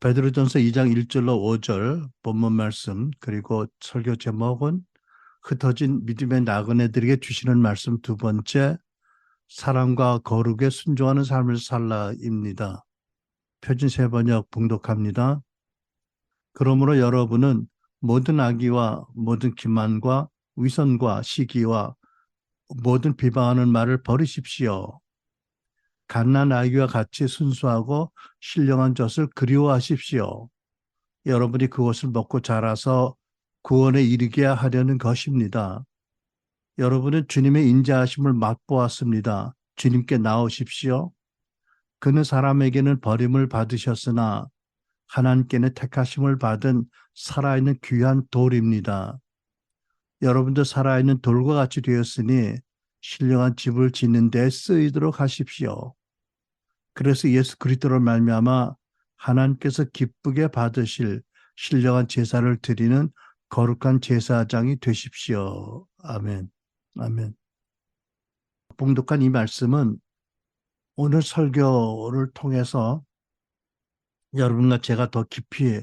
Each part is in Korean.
베드로전서 2장 1절로 5절 본문 말씀, 그리고 설교 제목은 흩어진 믿음의 나그네들에게 주시는 말씀 두 번째, 사랑과 거룩에 순종하는 삶을 살라입니다. 표준 세 번역 봉독합니다. 그러므로 여러분은 모든 악의와 모든 기만과 위선과 시기와 모든 비방하는 말을 버리십시오. 갓난 아기와 같이 순수하고 신령한 젖을 그리워하십시오. 여러분이 그것을 먹고 자라서 구원에 이르게 하려는 것입니다. 여러분은 주님의 인자하심을 맛보았습니다. 주님께 나오십시오. 그는 사람에게는 버림을 받으셨으나 하나님께는 택하심을 받은 살아있는 귀한 돌입니다. 여러분도 살아있는 돌과 같이 되었으니 신령한 집을 짓는 데 쓰이도록 하십시오. 그래서 예수 그리스도로 말미암아 하나님께서 기쁘게 받으실 신령한 제사를 드리는 거룩한 제사장이 되십시오. 아멘. 아멘. 봉독한 이 말씀은 오늘 설교를 통해서 여러분과 제가 더 깊이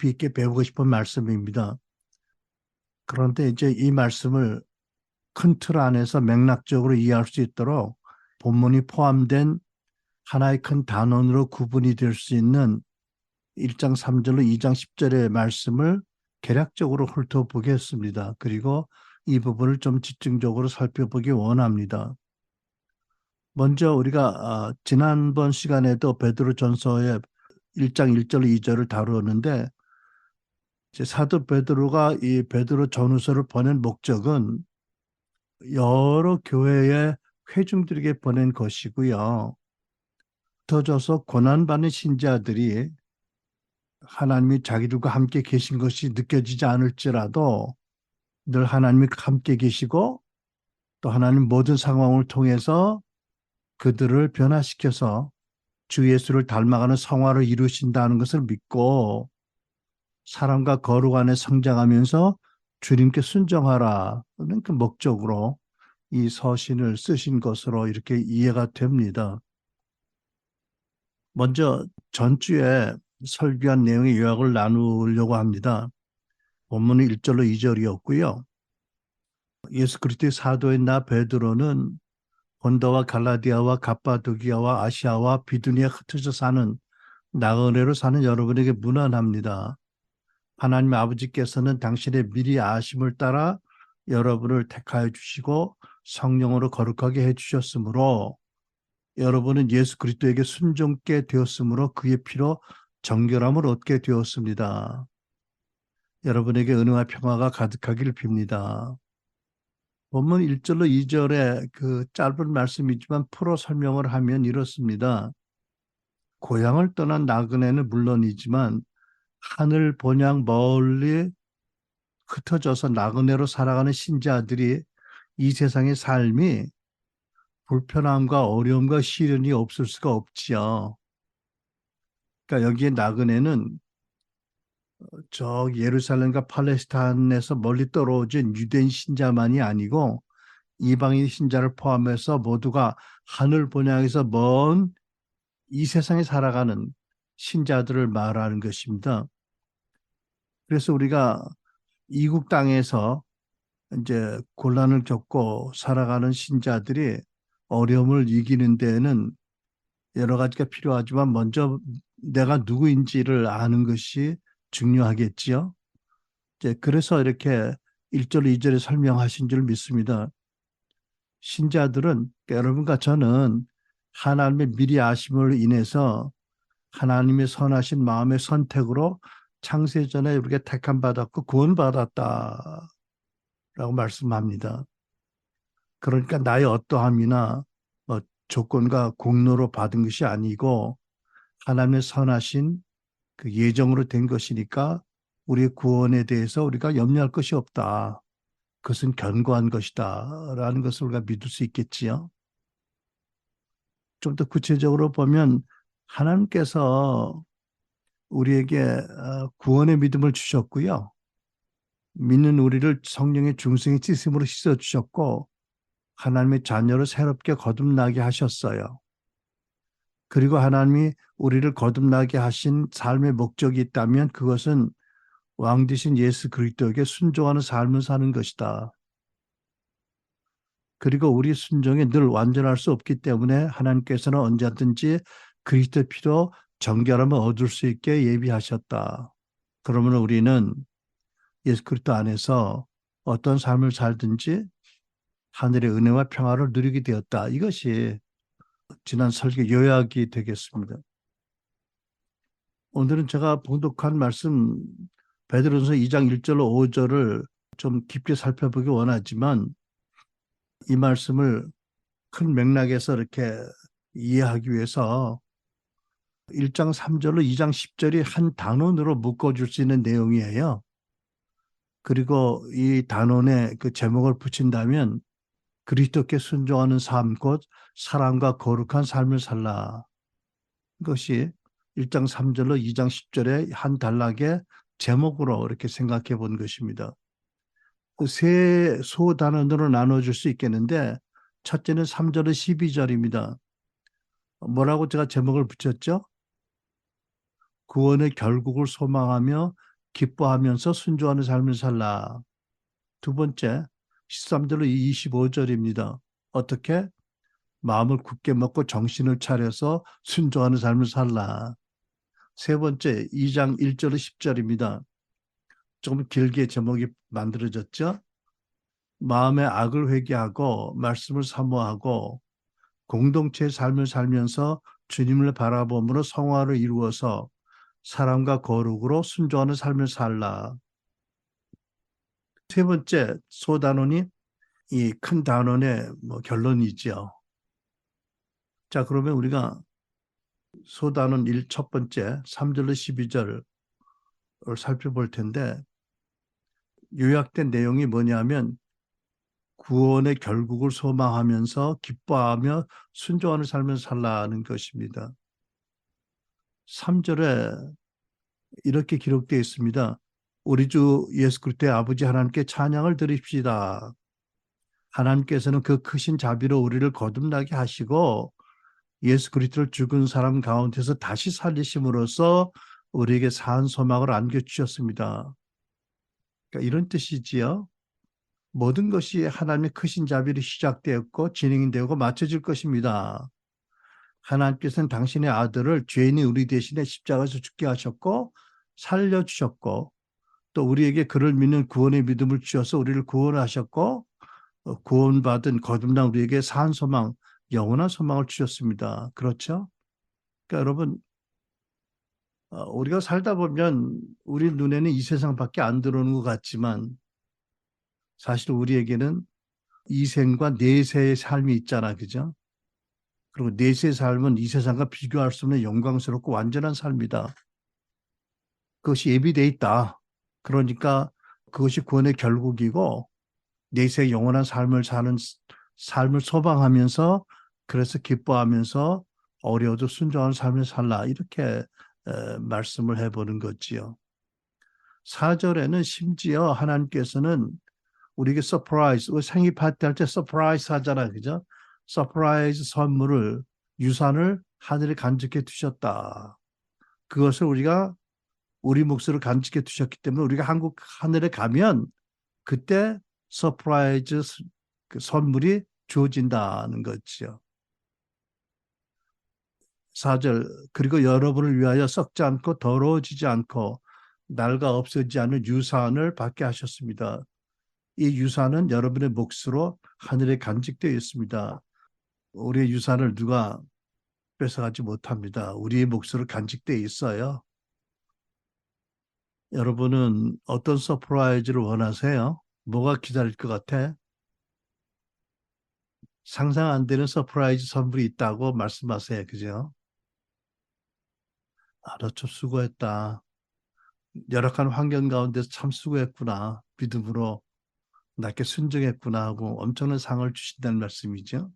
있게 배우고 싶은 말씀입니다. 그런데 이제 이 말씀을 큰 틀 안에서 맥락적으로 이해할 수 있도록 본문이 포함된 하나의 큰 단원으로 구분이 될 수 있는 1장 3절로 2장 10절의 말씀을 개략적으로 훑어보겠습니다. 그리고 이 부분을 좀 집중적으로 살펴보기 원합니다. 먼저 우리가 지난번 시간에도 베드로전서의 1장 1절 2절을 다루었는데, 이제 사도 베드로가 이 베드로 전후서를 보낸 목적은 여러 교회의 회중들에게 보낸 것이고요. 흩어져서 고난받는 신자들이 하나님이 자기들과 함께 계신 것이 느껴지지 않을지라도 늘 하나님이 함께 계시고 또 하나님 모든 상황을 통해서 그들을 변화시켜서 주 예수를 닮아가는 성화를 이루신다는 것을 믿고 사랑과 거룩 안에 성장하면서 주님께 순종하라는 그 목적으로 이 서신을 쓰신 것으로 이렇게 이해가 됩니다. 먼저 전주에 설교한 내용의 요약을 나누려고 합니다. 본문은 1절로 2절이었고요. 예수 그리스도의 사도인 나 베드로는 본도와 갈라디아와 갑바도기아와 아시아와 비두니에 흩어져 사는 나그네로 사는 여러분에게 문안합니다. 하나님 아버지께서는 당신의 미리 아심을 따라 여러분을 택하여 주시고 성령으로 거룩하게 해주셨으므로 여러분은 예수 그리스도에게 순종케 되었으므로 그의 피로 정결함을 얻게 되었습니다. 여러분에게 은혜와 평화가 가득하기를 빕니다. 본문 1절로 2절의 그 짧은 말씀이지만 풀어 설명을 하면 이렇습니다. 고향을 떠난 나그네는 물론이지만 하늘 본향 멀리 흩어져서 나그네로 살아가는 신자들이 이 세상의 삶이 불편함과 어려움과 시련이 없을 수가 없지요. 그러니까 여기에 나그네는 저 예루살렘과 팔레스타인에서 멀리 떨어진 유대인 신자만이 아니고 이방인 신자를 포함해서 모두가 하늘 본향에서 먼 이 세상에 살아가는 신자들을 말하는 것입니다. 그래서 우리가 이국 땅에서 이제 곤란을 겪고 살아가는 신자들이 어려움을 이기는 데에는 여러 가지가 필요하지만 먼저 내가 누구인지를 아는 것이 중요하겠지요. 이제 그래서 이렇게 1절, 2절에 설명하신 줄 믿습니다. 신자들은 여러분과 저는 하나님의 미리 아심으로 인해서 하나님의 선하신 마음의 선택으로 창세전에 우리가 택함 받았고 구원받았다라고 말씀합니다. 그러니까 나의 어떠함이나 뭐 조건과 공로로 받은 것이 아니고 하나님의 선하신 그 예정으로 된 것이니까 우리의 구원에 대해서 우리가 염려할 것이 없다. 그것은 견고한 것이다. 라는 것을 우리가 믿을 수 있겠지요. 좀 더 구체적으로 보면 하나님께서 우리에게 구원의 믿음을 주셨고요. 믿는 우리를 성령의 중생의 찢음으로 씻어주셨고 하나님의 자녀를 새롭게 거듭나게 하셨어요. 그리고 하나님이 우리를 거듭나게 하신 삶의 목적이 있다면 그것은 왕 되신 예수 그리스도에게 순종하는 삶을 사는 것이다. 그리고 우리 순종이 늘 완전할 수 없기 때문에 하나님께서는 언제든지 그리스도의 피로 정결함을 얻을 수 있게 예비하셨다. 그러면 우리는 예수 그리스도 안에서 어떤 삶을 살든지 하늘의 은혜와 평화를 누리게 되었다. 이것이 지난 설교 요약이 되겠습니다. 오늘은 제가 봉독한 말씀 베드로전서 2장 1절로 5절을 좀 깊게 살펴보기 원하지만 이 말씀을 큰 맥락에서 이렇게 이해하기 위해서 1장 3절로 2장 10절이 한 단원으로 묶어줄 수 있는 내용이에요. 그리고 이 단원에 그 제목을 붙인다면 그리스도께 순종하는 삶, 곧 사랑과 거룩한 삶을 살라. 이것이 1장 3절로 2장 10절의 한 단락의 제목으로 이렇게 생각해 본 것입니다. 그 세 소단원으로 나눠줄 수 있겠는데 첫째는 3절로 12절입니다. 뭐라고 제가 제목을 붙였죠? 구원의 결국을 소망하며 기뻐하면서 순종하는 삶을 살라. 두 번째, 13절로 25절입니다. 어떻게? 마음을 굳게 먹고 정신을 차려서 순종하는 삶을 살라. 세 번째, 2장 1절로 10절입니다. 조금 길게 제목이 만들어졌죠? 마음의 악을 회개하고 말씀을 사모하고 공동체의 삶을 살면서 주님을 바라봄으로 성화를 이루어서 사랑과 거룩으로 순종하는 삶을 살라. 세 번째 소단원이 이 큰 단원의 결론이죠. 자, 그러면 우리가 소단원 첫 번째 3절로 12절을 살펴볼 텐데 요약된 내용이 뭐냐면 구원의 결국을 소망하면서 기뻐하며 순종하는 삶을 살라는 것입니다. 3절에 이렇게 기록되어 있습니다. 우리 주 예수 그리스도의 아버지 하나님께 찬양을 드립시다. 하나님께서는 그 크신 자비로 우리를 거듭나게 하시고 예수 그리스도를 죽은 사람 가운데서 다시 살리심으로써 우리에게 산 소망을 안겨주셨습니다. 그러니까 이런 뜻이지요. 모든 것이 하나님의 크신 자비로 시작되었고 진행이 되고 맞춰질 것입니다. 하나님께서는 당신의 아들을 죄인이 우리 대신에 십자가에서 죽게 하셨고 살려주셨고 또 우리에게 그를 믿는 구원의 믿음을 주셔서 우리를 구원하셨고 구원받은 거듭난 우리에게 산 소망, 영원한 소망을 주셨습니다. 그렇죠? 그러니까 여러분 우리가 살다 보면 우리 눈에는 이 세상밖에 안 들어오는 것 같지만 사실 우리에게는 이생과 내세의 삶이 있잖아, 그죠? 그리고 내세의 삶은 이 세상과 비교할 수 없는 영광스럽고 완전한 삶이다. 그것이 예비돼 있다. 그러니까 그것이 구원의 결국이고 내세의 영원한 삶을 사는 삶을 소망하면서 그래서 기뻐하면서 어려워도 순종하는 삶을 살라 이렇게 말씀을 해보는 거지요. 4절에는 심지어 하나님께서는 우리에게 서프라이즈, 생일 파티 할 때 서프라이즈 하잖아요. 그죠? 서프라이즈 선물을, 유산을 하늘에 간직해 두셨다. 그것을 우리가 우리 몫으로 간직해 두셨기 때문에 우리가 한국 하늘에 가면 그때 서프라이즈 그 선물이 주어진다는 거죠. 4절, 그리고 여러분을 위하여 썩지 않고 더러워지지 않고 낡아 없어지지 않은 유산을 받게 하셨습니다. 이 유산은 여러분의 몫으로 하늘에 간직되어 있습니다. 우리의 유산을 누가 뺏어가지 못합니다. 우리의 몫으로 간직되어 있어요. 여러분은 어떤 서프라이즈를 원하세요? 뭐가 기다릴 것 같아? 상상 안 되는 서프라이즈 선물이 있다고 말씀하세요. 그죠? 너 좀 수고했다. 열악한 환경 가운데서 참 수고했구나. 믿음으로 나께 순종했구나 하고 엄청난 상을 주신다는 말씀이죠.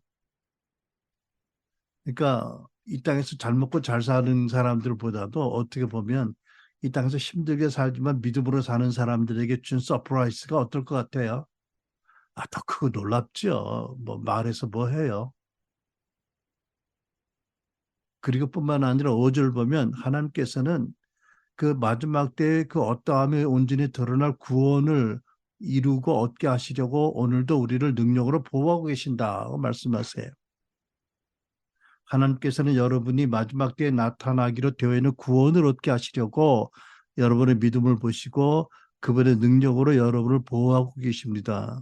그러니까 이 땅에서 잘 먹고 잘 사는 사람들보다도 어떻게 보면 이 땅에서 힘들게 살지만 믿음으로 사는 사람들에게 준 서프라이즈가 어떨 것 같아요? 더 크고 놀랍죠. 뭐 말해서 뭐 해요. 그리고 뿐만 아니라 5절 보면 하나님께서는 그 마지막 때에 그 어떠함이 온전히 드러날 구원을 이루고 얻게 하시려고 오늘도 우리를 능력으로 보호하고 계신다고 말씀하세요. 하나님께서는 여러분이 마지막 때에 나타나기로 되어 있는 구원을 얻게 하시려고 여러분의 믿음을 보시고 그분의 능력으로 여러분을 보호하고 계십니다.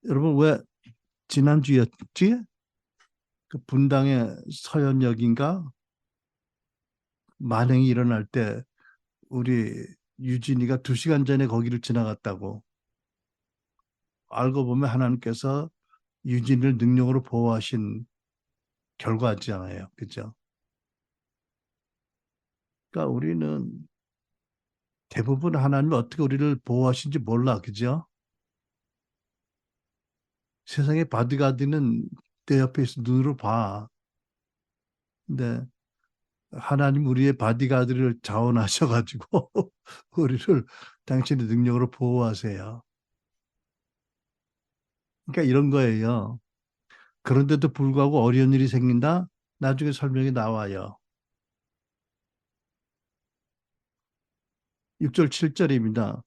여러분 왜 지난주였지? 그 분당의 서현역인가 만행이 일어날 때 우리 유진이가 2시간 전에 거기를 지나갔다고. 알고 보면 하나님께서 유진이를 능력으로 보호하신 결과잖아요. 그죠? 그러니까 우리는 대부분 하나님이 어떻게 우리를 보호하신지 몰라. 그죠? 세상의 바디가드는 내 옆에 있어 눈으로 봐. 근데 하나님 우리의 바디가드를 자원하셔가지고 우리를 당신의 능력으로 보호하세요. 그러니까 이런 거예요. 그런데도 불구하고 어려운 일이 생긴다? 나중에 설명이 나와요. 6절, 7절입니다.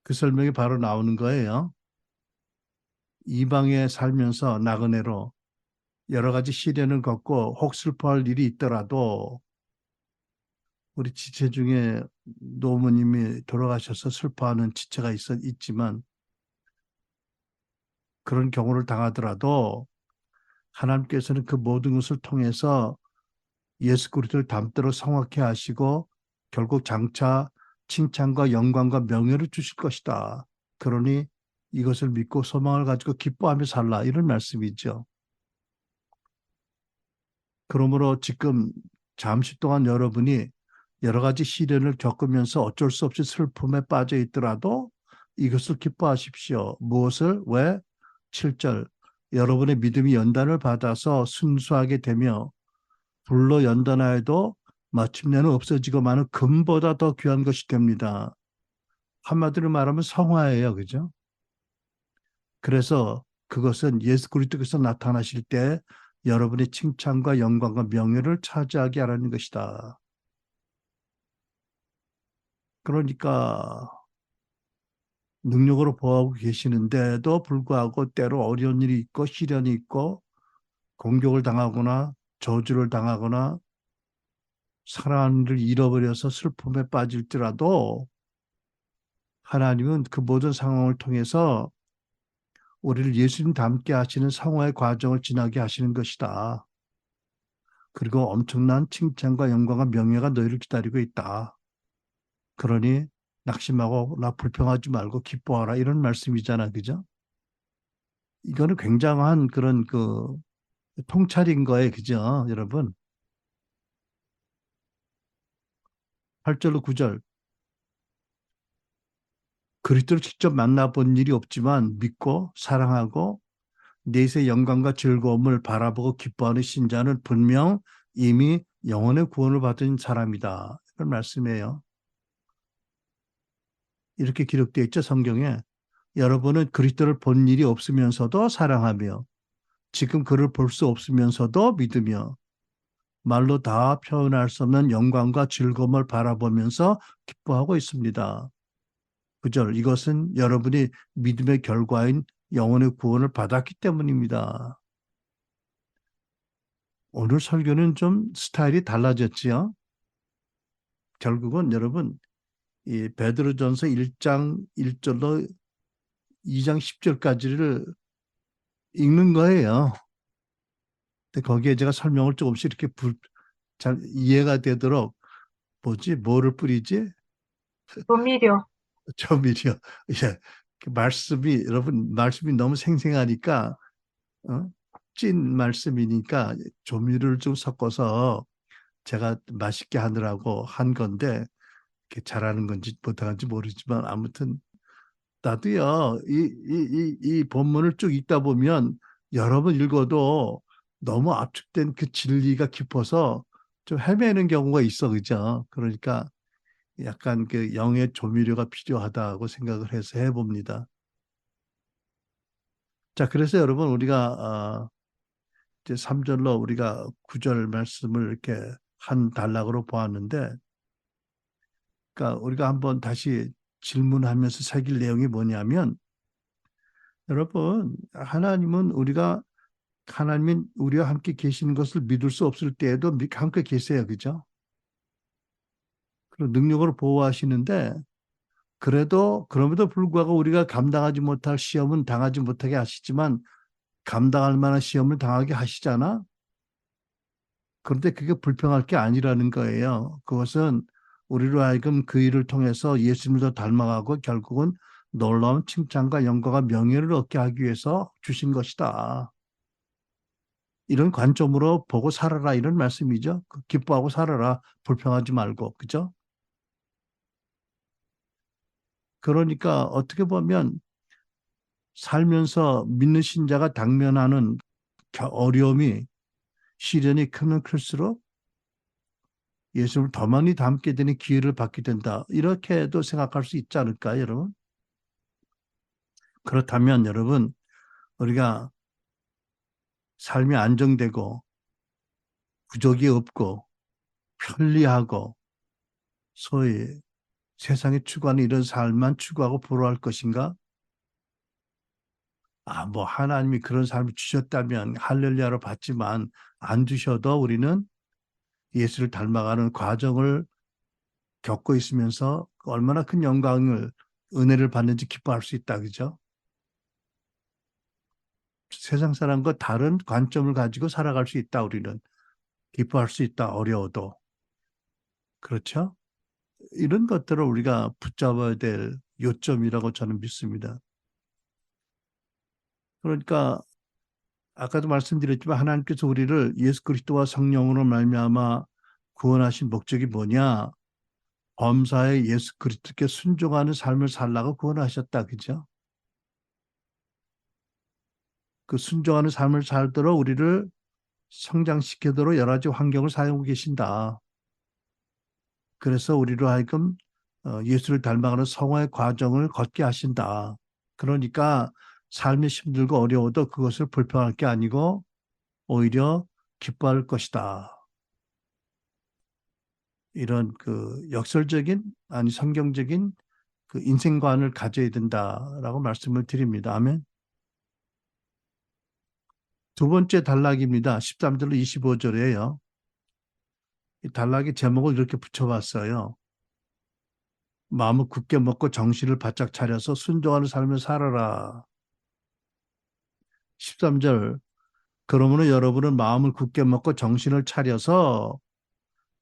그 설명이 바로 나오는 거예요. 이방에 살면서 나그네로 여러 가지 시련을 겪고 혹 슬퍼할 일이 있더라도 우리 지체 중에 노모님이 돌아가셔서 슬퍼하는 지체가 있지만 그런 경우를 당하더라도 하나님께서는 그 모든 것을 통해서 예수 그리스도를 담대로 성악케 하시고 결국 장차 칭찬과 영광과 명예를 주실 것이다. 그러니 이것을 믿고 소망을 가지고 기뻐하며 살라 이런 말씀이죠. 그러므로 지금 잠시 동안 여러분이 여러 가지 시련을 겪으면서 어쩔 수 없이 슬픔에 빠져 있더라도 이것을 기뻐하십시오. 무엇을? 왜? 7절. 여러분의 믿음이 연단을 받아서 순수하게 되며 불로 연단하여도 마침내는 없어지고 마는 금보다 더 귀한 것이 됩니다. 한마디로 말하면 성화예요. 그죠? 그래서 그것은 예수 그리스도께서 나타나실 때 여러분의 칭찬과 영광과 명예를 차지하게 하라는 것이다. 그러니까 능력으로 보호하고 계시는데도 불구하고 때로 어려운 일이 있고 시련이 있고 공격을 당하거나 저주를 당하거나 사랑하는 이를 잃어버려서 슬픔에 빠질지라도 하나님은 그 모든 상황을 통해서 우리를 예수님 닮게 하시는 성화의 과정을 지나게 하시는 것이다. 그리고 엄청난 칭찬과 영광과 명예가 너희를 기다리고 있다. 그러니 낙심하고 나 불평하지 말고 기뻐하라 이런 말씀이잖아. 그죠? 이거는 굉장한 그런 그 통찰인 거예요. 그죠? 여러분. 8절로 9절. 그리스도를 직접 만나본 일이 없지만 믿고 사랑하고 내세 영광과 즐거움을 바라보고 기뻐하는 신자는 분명 이미 영혼의 구원을 받은 사람이다. 이런 말씀이에요. 이렇게 기록되어 있죠, 성경에. 여러분은 그리스도를 본 일이 없으면서도 사랑하며 지금 그를 볼 수 없으면서도 믿으며 말로 다 표현할 수 없는 영광과 즐거움을 바라보면서 기뻐하고 있습니다. 9절 이것은 여러분이 믿음의 결과인 영혼의 구원을 받았기 때문입니다. 오늘 설교는 좀 스타일이 달라졌지요. 결국은 여러분 이 베드로전서 1장 1절로 2장 10절까지를 읽는 거예요. 근데 거기에 제가 설명을 조금씩 이렇게 잘 이해가 되도록 뭐를 뿌리지? 조미료. 조미료. 예. 그 말씀이 여러분 말씀이 너무 생생하니까 어? 찐 말씀이니까 조미료를 좀 섞어서 제가 맛있게 하느라고 한 건데 이렇게 잘하는 건지 못하는지 모르지만 아무튼 나도요 이 본문을 쭉 읽다 보면 여러 번 읽어도 너무 압축된 그 진리가 깊어서 좀 헤매는 경우가 있어 그죠? 그러니까 약간 그 영의 조미료가 필요하다고 생각을 해서 해봅니다. 자, 그래서 여러분 우리가 이제 3절로 우리가 9절 말씀을 이렇게 한 단락으로 보았는데, 그러니까 우리가 한번 다시 질문하면서 새길 내용이 뭐냐면, 여러분, 하나님은 우리와 함께 계시는 것을 믿을 수 없을 때에도 함께 계세요. 그죠? 그리고 능력으로 보호하시는데, 그럼에도 불구하고 우리가 감당하지 못할 시험은 당하지 못하게 하시지만, 감당할 만한 시험을 당하게 하시잖아? 그런데 그게 불평할 게 아니라는 거예요. 그것은 우리로 하여금 그 일을 통해서 예수님을 더 닮아가고 결국은 놀라운 칭찬과 영광과 명예를 얻게 하기 위해서 주신 것이다. 이런 관점으로 보고 살아라 이런 말씀이죠. 기뻐하고 살아라. 불평하지 말고. 그죠? 그러니까 어떻게 보면 살면서 믿는 신자가 당면하는 어려움이 시련이 크면 클수록 예수를 더 많이 닮게 되는 기회를 받게 된다. 이렇게도 생각할 수 있지 않을까요, 여러분? 그렇다면 여러분, 우리가 삶이 안정되고 부족이 없고 편리하고 소위 세상에 추구하는 이런 삶만 추구하고 부러워할 것인가? 뭐 하나님이 그런 삶을 주셨다면 할렐루야로 받지만 안 주셔도 우리는 예수를 닮아가는 과정을 겪고 있으면서 얼마나 큰 은혜를 받는지 기뻐할 수 있다. 그죠? 세상 사람과 다른 관점을 가지고 살아갈 수 있다. 우리는 기뻐할 수 있다. 어려워도. 그렇죠? 이런 것들을 우리가 붙잡아야 될 요점이라고 저는 믿습니다. 그러니까 아까도 말씀드렸지만 하나님께서 우리를 예수 그리스도와 성령으로 말미암아 구원하신 목적이 뭐냐? 범사에 예수 그리스도께 순종하는 삶을 살라고 구원하셨다. 그죠? 그 순종하는 삶을 살도록 우리를 성장시키도록 여러 가지 환경을 사용하고 계신다. 그래서 우리로 하여금 예수를 닮아가는 성화의 과정을 걷게 하신다. 그러니까 삶이 힘들고 어려워도 그것을 불평할 게 아니고 오히려 기뻐할 것이다. 이런 그 역설적인 아니 성경적인 그 인생관을 가져야 된다라고 말씀을 드립니다. 아멘. 두 번째 단락입니다. 13절로 25절이에요. 이 단락의 제목을 이렇게 붙여봤어요. 마음을 굳게 먹고 정신을 바짝 차려서 순종하는 삶을 살아라. 13절. 그러므로 여러분은 마음을 굳게 먹고 정신을 차려서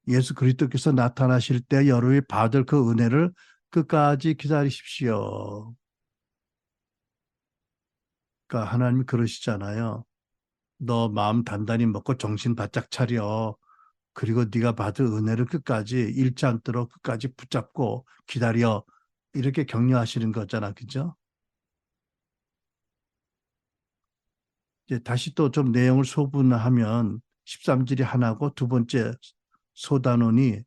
예수 그리스도께서 나타나실 때 여러분이 받을 그 은혜를 끝까지 기다리십시오. 그러니까 하나님이 그러시잖아요. 너 마음 단단히 먹고 정신 바짝 차려. 그리고 네가 받을 은혜를 끝까지 잃지 않도록 끝까지 붙잡고 기다려. 이렇게 격려하시는 거잖아. 그죠? 이제 다시 또 좀 내용을 소분하면 13절이 하나고 두 번째 소단원이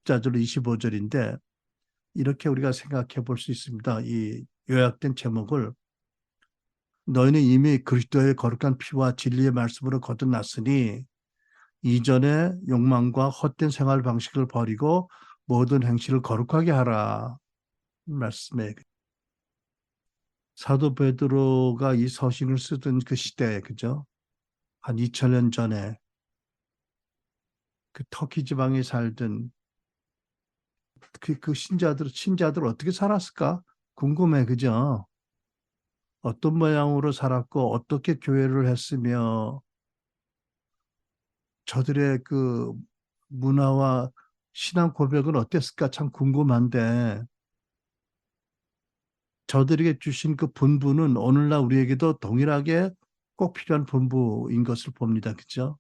14절 25절인데 이렇게 우리가 생각해 볼 수 있습니다. 이 요약된 제목을 너희는 이미 그리스도의 거룩한 피와 진리의 말씀으로 거듭났으니 이전의 욕망과 헛된 생활 방식을 버리고 모든 행실을 거룩하게 하라. 말씀에 사도 베드로가 이 서신을 쓰던 그 시대에 그죠? 한 2000년 전에 그 터키 지방에 살던 그 신자들 어떻게 살았을까? 궁금해, 그죠? 어떤 모양으로 살았고, 어떻게 교회를 했으며, 저들의 그 문화와 신앙 고백은 어땠을까? 참 궁금한데, 저들에게 주신 그 본부는 오늘날 우리에게도 동일하게 꼭 필요한 본부인 것을 봅니다. 그죠?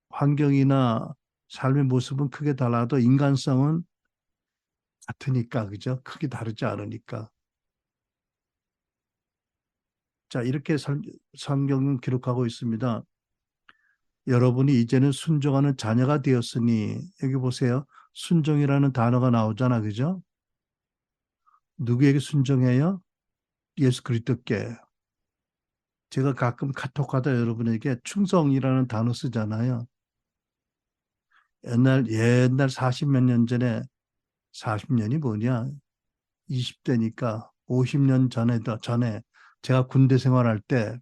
환경이나 삶의 모습은 크게 달라도 인간성은 같으니까, 그죠? 크게 다르지 않으니까. 자, 이렇게 성경은 기록하고 있습니다. 여러분이 이제는 순종하는 자녀가 되었으니, 여기 보세요. 순종이라는 단어가 나오잖아, 그죠? 누구에게 순종해요? 예수 그리스도께. 제가 가끔 카톡하다 여러분에게 충성이라는 단어 쓰잖아요. 옛날 40몇 년 전에 40년이 뭐냐? 20대니까 50년 전에 제가 군대 생활할 때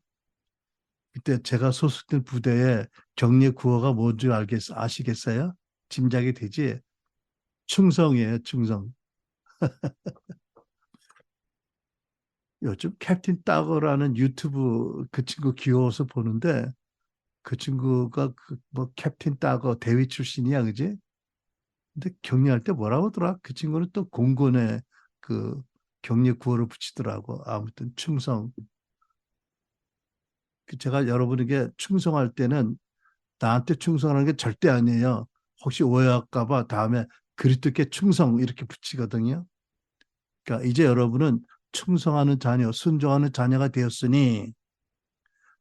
그때 제가 소속된 부대에 격려 구호가 뭔지 아시겠어요? 짐작이 되지? 충성이에요, 충성. 요즘 캡틴 따거라는 유튜브 그 친구 귀여워서 보는데 그 친구가 뭐 캡틴 따거 대위 출신이야, 그지? 근데 격려할 때 뭐라고 하더라? 그 친구는 또 공군에 그 격려 구호를 붙이더라고. 아무튼 충성. 제가 여러분에게 충성할 때는 나한테 충성하는 게 절대 아니에요. 혹시 오해할까 봐 다음에 그리스도께 충성 이렇게 붙이거든요. 그러니까 이제 여러분은 충성하는 자녀, 순종하는 자녀가 되었으니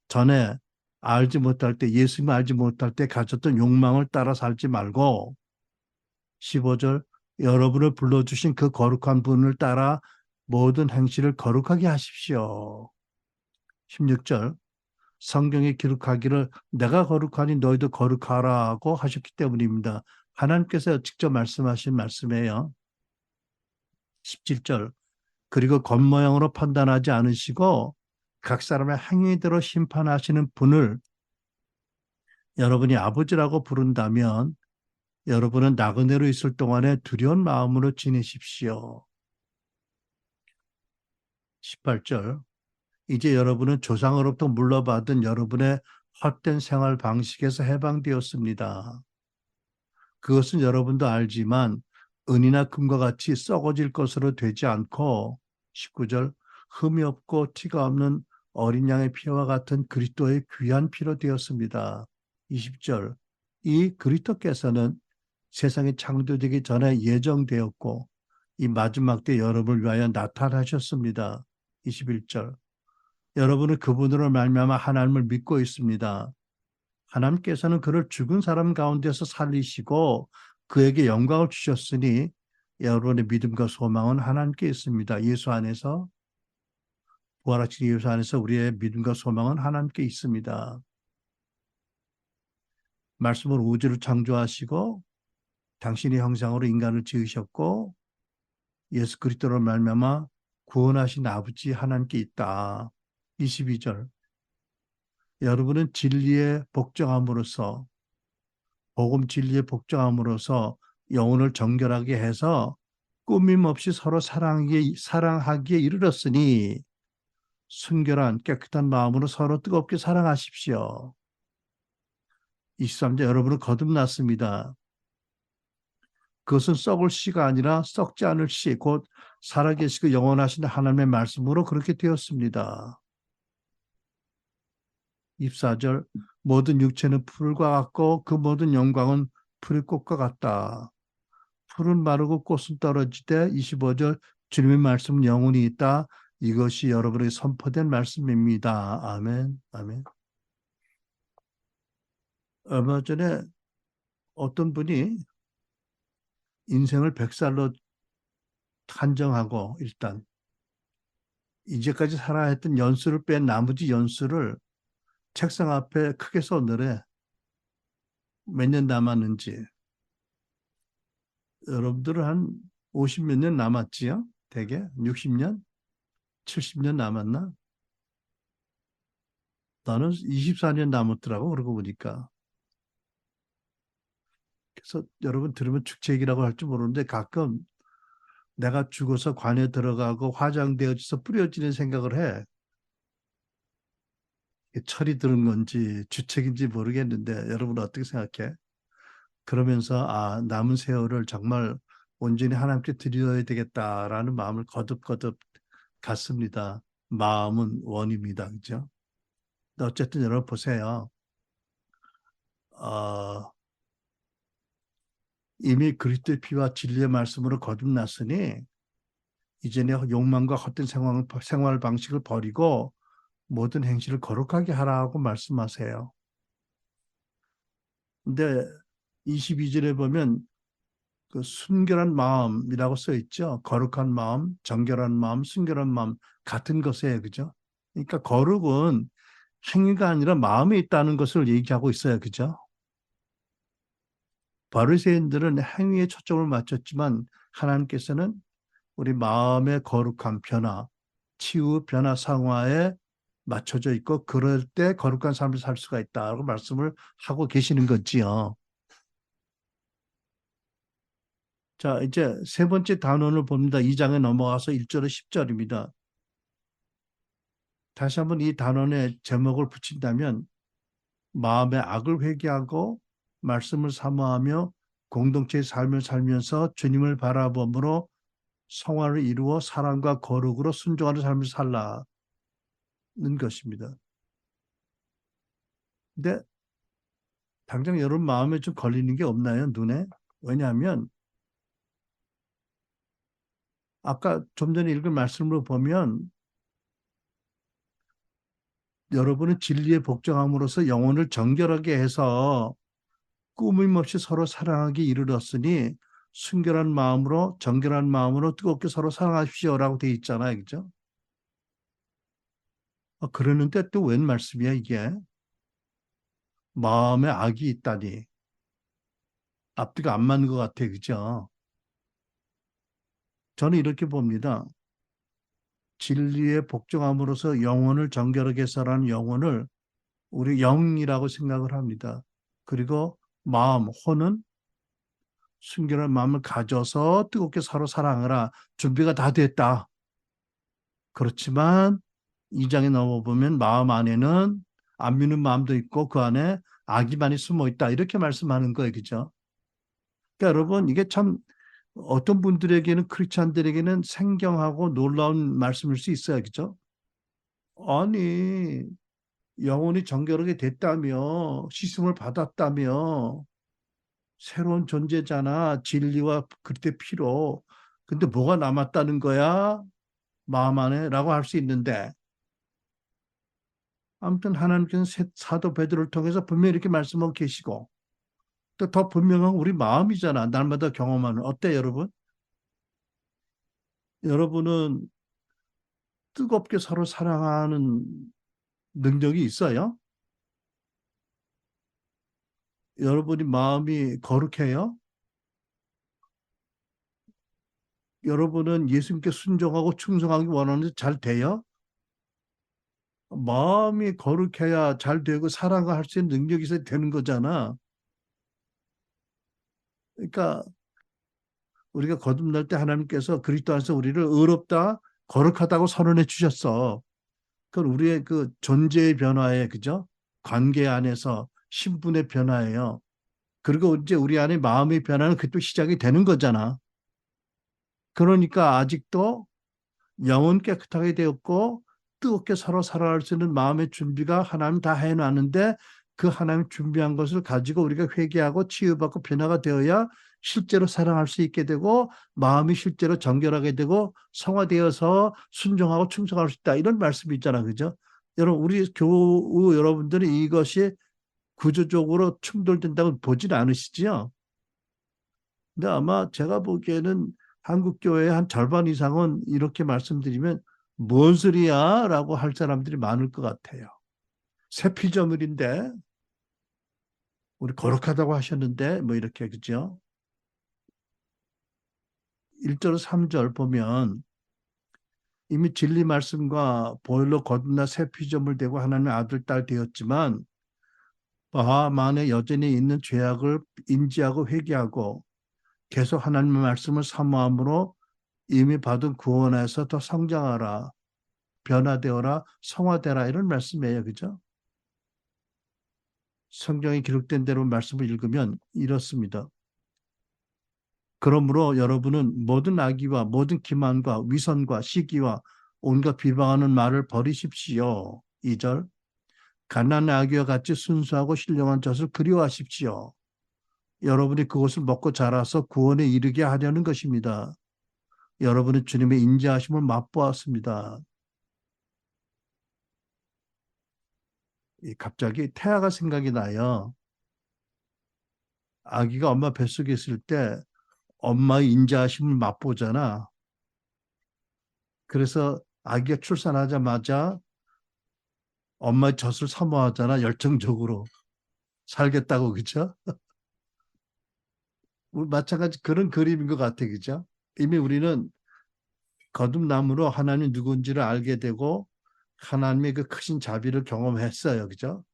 전에 알지 못할 때, 예수님 알지 못할 때 가졌던 욕망을 따라 살지 말고 15절 여러분을 불러주신 그 거룩한 분을 따라 모든 행실을 거룩하게 하십시오. 16절 성경에 기록하기를 내가 거룩하니 너희도 거룩하라고 하셨기 때문입니다. 하나님께서 직접 말씀하신 말씀이에요. 17절 그리고 겉모양으로 판단하지 않으시고 각 사람의 행위대로 심판하시는 분을 여러분이 아버지라고 부른다면 여러분은 나그네로 있을 동안에 두려운 마음으로 지내십시오. 18절 이제 여러분은 조상으로부터 물려받은 여러분의 헛된 생활 방식에서 해방되었습니다. 그것은 여러분도 알지만 은이나 금과 같이 썩어질 것으로 되지 않고 19절 흠이 없고 티가 없는 어린 양의 피와 같은 그리스도의 귀한 피로 되었습니다. 20절 이 그리스도께서는 세상이 창조되기 전에 예정되었고 이 마지막 때 여러분을 위하여 나타나셨습니다. 21절 여러분은 그분으로 말미암아 하나님을 믿고 있습니다. 하나님께서는 그를 죽은 사람 가운데서 살리시고 그에게 영광을 주셨으니 여러분의 믿음과 소망은 하나님께 있습니다. 예수 안에서 부활하신 예수 안에서 우리의 믿음과 소망은 하나님께 있습니다. 말씀으로 우주를 창조하시고 당신의 형상으로 인간을 지으셨고 예수 그리스도로 말미암아 구원하신 아버지 하나님께 있다. 22절 여러분은 진리에 복종함으로써 복음 진리에 복종함으로써 영혼을 정결하게 해서 꾸밈 없이 서로 사랑하기에 이르렀으니 순결한 깨끗한 마음으로 서로 뜨겁게 사랑하십시오. 23절 여러분은 거듭났습니다. 그것은 썩을 씨가 아니라 썩지 않을 씨, 곧 살아계시고 영원하신 하나님의 말씀으로 그렇게 되었습니다. 24절 모든 육체는 풀과 같고 그 모든 영광은 풀의 꽃과 같다. 풀은 마르고 꽃은 떨어지되 25절 주님의 말씀은 영원히 있다. 이것이 여러분에게 선포된 말씀입니다. 아멘. 아멘. 얼마 전에 어떤 분이 인생을 100살로 한정하고 일단 이제까지 살아야 했던 연수를 뺀 나머지 연수를 책상 앞에 크게 써놓으래. 몇 년 남았는지. 여러분들은 한 50 몇 년 남았지요? 대개 60년? 70년 남았나? 나는 24년 남았더라고 그러고 보니까. 그래서 여러분 들으면 축제기라고 할지 모르는데 가끔 내가 죽어서 관에 들어가고 화장되어져서 뿌려지는 생각을 해. 철이 드는 건지 주책인지 모르겠는데 여러분 어떻게 생각해? 그러면서 남은 세월을 정말 온전히 하나님께 드려야 되겠다라는 마음을 거듭거듭 갖습니다. 마음은 원입니다. 그죠? 어쨌든 여러분 보세요. 어, 이미 그리스도의 피와 진리의 말씀으로 거듭났으니 이제는 욕망과 헛된 생활 방식을 버리고 모든 행실을 거룩하게 하라고 말씀하세요. 근데 22절에 보면 그 순결한 마음이라고 써 있죠. 거룩한 마음, 정결한 마음, 순결한 마음 같은 것이에요. 그죠? 그러니까 거룩은 행위가 아니라 마음에 있다는 것을 얘기하고 있어요. 그죠? 바리새인들은 행위에 초점을 맞췄지만 하나님께서는 우리 마음의 거룩한 변화, 치유 변화 상화에 맞춰져 있고 그럴 때 거룩한 삶을 살 수가 있다고 말씀을 하고 계시는 거지요. 자, 이제 세 번째 단원을 봅니다. 2장에 넘어가서 1절에 10절입니다. 다시 한번 이 단원에 제목을 붙인다면 마음의 악을 회개하고 말씀을 사모하며 공동체의 삶을 살면서 주님을 바라봄으로 성화를 이루어 사랑과 거룩으로 순종하는 삶을 살라는 것입니다. 근데 당장 여러분 마음에 좀 걸리는 게 없나요? 눈에? 왜냐하면 아까 좀 전에 읽은 말씀으로 보면 여러분은 진리에 복종함으로써 영혼을 정결하게 해서 꾸밈없이 서로 사랑하기 이르렀으니 순결한 마음으로 정결한 마음으로 뜨겁게 서로 사랑하십시오라고 돼 있잖아요. 그죠? 그러는데 또 웬 말씀이야 이게? 마음에 악이 있다니. 앞뒤가 안 맞는 것 같아. 그죠? 저는 이렇게 봅니다. 진리에 복종함으로써 영혼을 정결하게 해서라는 영혼을 우리 영이라고 생각을 합니다. 그리고 마음, 혼은 순결한 마음을 가져서 뜨겁게 서로 사랑하라. 준비가 다 됐다. 그렇지만 이 장에 넘어보면 마음 안에는 안 믿는 마음도 있고 그 안에 악이 많이 숨어 있다. 이렇게 말씀하는 거예요. 그죠? 그러니까 여러분 이게 참 어떤 분들에게는 크리스찬들에게는 생경하고 놀라운 말씀일 수 있어요. 그죠? 아니 영혼이 정결하게 됐다며 시슴을 받았다며 새로운 존재잖아. 진리와 그때 피로. 근데 뭐가 남았다는 거야? 마음 안에? 라고 할 수 있는데 아무튼 하나님께서는 사도 베드로를 통해서 분명히 이렇게 말씀하고 계시고 또 더 분명한 우리 마음이잖아. 날마다 경험하는. 어때 여러분? 여러분은 뜨겁게 서로 사랑하는 능력이 있어요? 여러분이 마음이 거룩해요? 여러분은 예수님께 순종하고 충성하기 원하는데 잘 돼요? 마음이 거룩해야 잘 되고 사랑을 할 수 있는 능력이 있어야 되는 거잖아. 그러니까 우리가 거듭날 때 하나님께서 그리스도 안에서 우리를 의롭다, 거룩하다고 선언해 주셨어. 그건 우리의 그 존재의 변화에 그죠? 관계 안에서 신분의 변화예요. 그리고 이제 우리 안에 마음의 변화는 그또 시작이 되는 거잖아. 그러니까 아직도 영은 깨끗하게 되었고 뜨겁게 서로 살아갈 수 있는 마음의 준비가 하나님 다 해놨는데 그 하나님 준비한 것을 가지고 우리가 회개하고 치유받고 변화가 되어야 실제로 사랑할 수 있게 되고 마음이 실제로 정결하게 되고 성화되어서 순종하고 충성할 수 있다. 이런 말씀이 있잖아. 그죠? 여러분 우리 교우 여러분들이 이것이 구조적으로 충돌된다고 보지는 않으시지요? 근데 아마 제가 보기에는 한국 교회의 한 절반 이상은 이렇게 말씀드리면 뭔 소리야? 라고 할 사람들이 많을 것 같아요. 새 피조물인데 우리 거룩하다고 하셨는데 뭐 이렇게 그죠? 1절 3절 보면 이미 진리 말씀과 보혈로 거듭나 새 피조물 되고 하나님의 아들 딸 되었지만 마음 안에 여전히 있는 죄악을 인지하고 회개하고 계속 하나님의 말씀을 사모함으로 이미 받은 구원에서 더 성장하라. 변화되어라, 성화되라 이런 말씀이에요. 그죠? 성경에 기록된 대로 말씀을 읽으면 이렇습니다. 그러므로 여러분은 모든 악의와 모든 기만과 위선과 시기와 온갖 비방하는 말을 버리십시오. 2절 가난의 악의와 같이 순수하고 신령한 젖을 그리워하십시오. 여러분이 그것을 먹고 자라서 구원에 이르게 하려는 것입니다. 여러분은 주님의 인자하심을 맛보았습니다. 갑자기 태아가 생각이 나요. 아기가 엄마 뱃속에 있을 때 엄마의 인자하심을 맛보잖아. 그래서 아기가 출산하자마자 엄마의 젖을 사모하잖아. 열정적으로 살겠다고. 그죠? 마찬가지 그런 그림인 것 같아. 그죠? 이미 우리는 거듭남으로 하나님 누군지를 알게 되고 하나님의 그 크신 자비를 경험했어요. 그죠?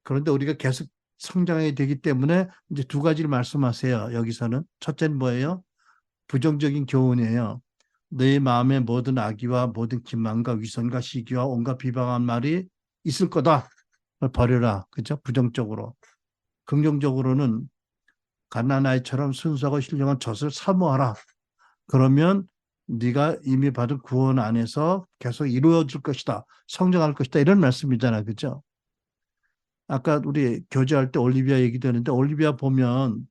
그런데 우리가 계속 성장해야 되기 때문에 이제 두 가지를 말씀하세요. 여기서는. 첫째는 뭐예요? 부정적인 교훈이에요. 너의 마음에 모든 악의와 모든 기만과 위선과 시기와 온갖 비방한 말이 있을 거다. 그걸 버려라. 그죠? 부정적으로. 긍정적으로는 갓난아이처럼 순수하고 신령한 젖을 사모하라. 그러면 네가 이미 받은 구원 안에서 계속 이루어질 것이다. 성장할 것이다. 이런 말씀이잖아. 그죠? 아까 우리 교제할 때 올리비아 얘기되는데 올리비아 보면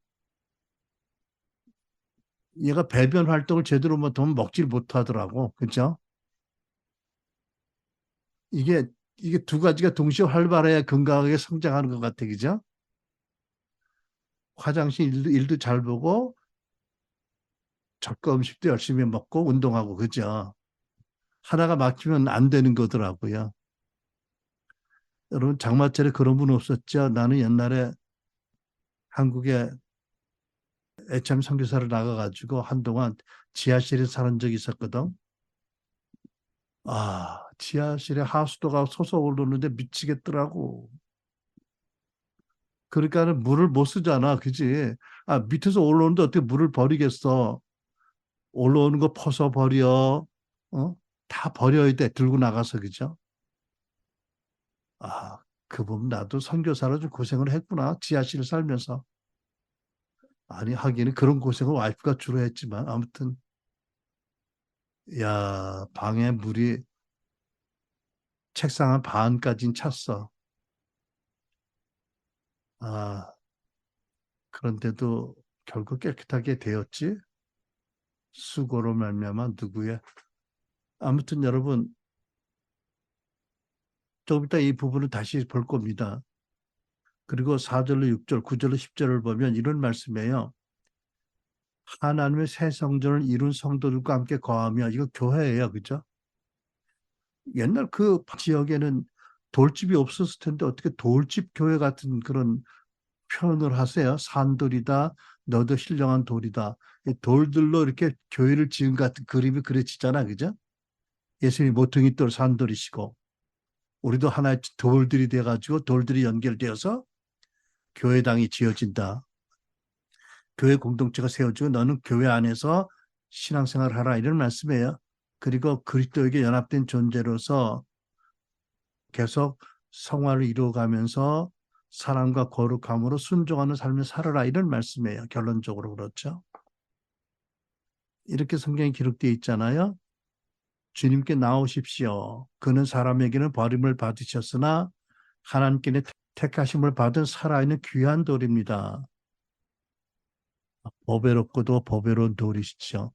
얘가 배변 활동을 제대로 못하면 먹질 못하더라고. 그죠? 이게 이게 두 가지가 동시에 활발해야 건강하게 성장하는 것 같아. 그죠? 화장실 일도 잘 보고 저가 음식도 열심히 먹고 운동하고. 그죠? 하나가 막히면 안 되는 거더라고요. 여러분 장마철에 그런 분 없었죠? 나는 옛날에 한국에 애참 선교사를 나가가지고 한동안 지하실에 사는 적이 있었거든. 아, 지하실에 하수도가 솟아오르는데 미치겠더라고. 그러니까는 물을 못 쓰잖아. 그지? 아, 밑에서 올라오는데 어떻게 물을 버리겠어? 올라오는 거 퍼서 버려. 어? 다 버려야 돼. 들고 나가서. 그죠? 아, 그 부분 나도 선교사로 좀 고생을 했구나. 지하실 살면서. 아니, 하기는 그런 고생을 와이프가 주로 했지만 아무튼 야, 방에 물이 책상 한 반까지는 찼어. 아, 그런데도 결국 깨끗하게 되었지. 수고로 말미암아 누구야. 아무튼 여러분 조금 이따 이 부분을 다시 볼 겁니다. 그리고 4절로 6절, 9절로 10절을 보면 이런 말씀이에요. 하나님의 새 성전을 이룬 성도들과 함께 거하며 이거 교회예요. 그죠? 옛날 그 지역에는 돌집이 없었을 텐데 어떻게 돌집 교회 같은 그런 표현을 하세요. 산돌이다. 너도 신령한 돌이다. 이 돌들로 이렇게 교회를 지은 같은 그림이 그려지잖아. 그죠? 예수님이 모퉁이 돌 산돌이시고 우리도 하나의 돌들이 돼가지고 돌들이 연결되어서 교회당이 지어진다. 교회 공동체가 세워지고 너는 교회 안에서 신앙생활을 하라 이런 말씀이에요. 그리고 그리스도에게 연합된 존재로서 계속 성화를 이루어가면서 사랑과 거룩함으로 순종하는 삶을 살아라 이런 말씀이에요. 결론적으로 그렇죠. 이렇게 성경에 기록되어 있잖아요. 주님께 나오십시오. 그는 사람에게는 버림을 받으셨으나 하나님께는 택하심을 받은 살아있는 귀한 돌입니다. 보배롭고도 보배로운 돌이시죠.